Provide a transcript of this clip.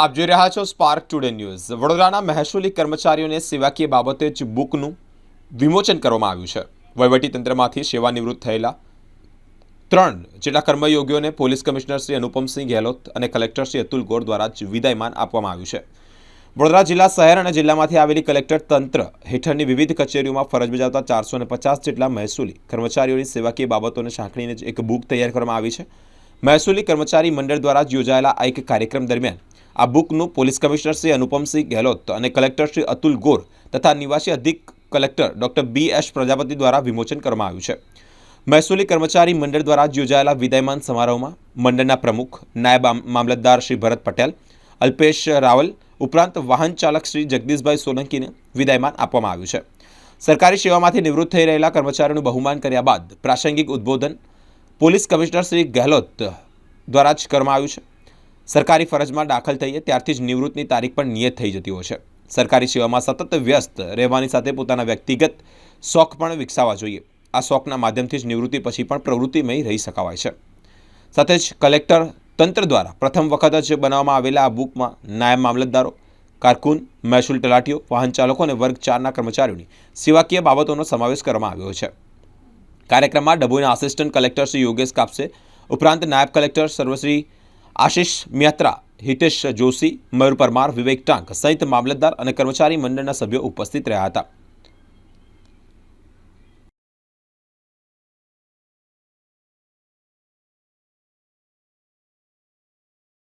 આપ જોઈ રહ્યા છો સ્પાર્ક ટુડે ન્યૂઝ। વડોદરાના મહેસૂલી કર્મચારીઓને સેવાકીય બાબતે જ બુકનું વિમોચન કરવામાં આવ્યું છે। વહીવટીતંત્રમાંથી સેવાનિવૃત્ત થયેલા 3 જેટલા કર્મયોગીઓને પોલીસ કમિશનર શ્રી અનુપમસિંહ ગેહલોત અને કલેક્ટર શ્રી અતુલ ગોર દ્વારા જ વિદાયમાન આપવામાં આવ્યું છે। વડોદરા જિલ્લા શહેર અને જિલ્લામાંથી આવેલી કલેક્ટર તંત્ર હેઠળની વિવિધ કચેરીઓમાં ફરજ બજાવતા 450 જેટલા મહેસૂલી કર્મચારીઓની સેવાકીય બાબતોને સાંકળીને જ એક બુક તૈયાર કરવામાં આવી છે। મહેસૂલી કર્મચારી મંડળ દ્વારા જ યોજાયેલા આ એક કાર્યક્રમ દરમિયાન આ બુકનું પોલીસ કમિશનર શ્રી અનુપમસિંહ ગેહલોત અને કલેક્ટર શ્રી અતુલ ગોર તથા નિવાસી અધિક કલેક્ટર ડોક્ટર BS પ્રજાપતિ દ્વારા વિમોચન કરવામાં આવ્યું છે। મહેસૂલી કર્મચારી મંડળ દ્વારા જ યોજાયેલા વિદાયમાન સમારોહમાં મંડળના પ્રમુખ નાયબ મામલતદાર શ્રી ભરત પટેલ, અલ્પેશ રાવલ ઉપરાંત વાહન ચાલક શ્રી જગદીશભાઈ સોલંકીને વિદાયમાન આપવામાં આવ્યું છે। સરકારી સેવામાંથી નિવૃત્ત થઈ રહેલા કર્મચારીઓનું બહુમાન કર્યા બાદ પ્રાસંગિક ઉદ્બોધન પોલીસ કમિશનર શ્રી ગેહલોત દ્વારા જ કરવામાં આવ્યું છે। સરકારી ફરજમાં દાખલ થઈએ ત્યારથી જ નિવૃત્તિની તારીખ પણ નિયત થઈ જતી હોય છે। સરકારી સેવામાં સતત વ્યસ્ત રહેવાની સાથે પોતાના વ્યક્તિગત શોખ પણ વિકસાવવા જોઈએ। આ શોખના માધ્યમથી જ નિવૃત્તિ પછી પણ પ્રવૃત્તિમય રહી શકાવાય છે। સાથે જ કલેક્ટર તંત્ર દ્વારા પ્રથમ વખત જ બનાવવામાં આવેલા આ બુકમાં નાયબ મામલતદારો, કારકુન, મહેસૂલ તલાટીઓ, વાહન ચાલકો અને વર્ગ 4ના કર્મચારીઓની સેવાકીય બાબતોનો સમાવેશ કરવામાં આવ્યો છે। કાર્યક્રમમાં ડભોઈના આસિસ્ટન્ટ કલેક્ટર શ્રી યોગેશ કાપસે ઉપરાંત નાયબ કલેક્ટર સર્વશ્રી આશિષ મિયાત્રા, હિતેશ જોશી, મયુર પરમાર, વિવેક ટાંક સહિત મામલતદાર અને કર્મચારી મંડળના સભ્યો ઉપસ્થિત રહ્યા હતા।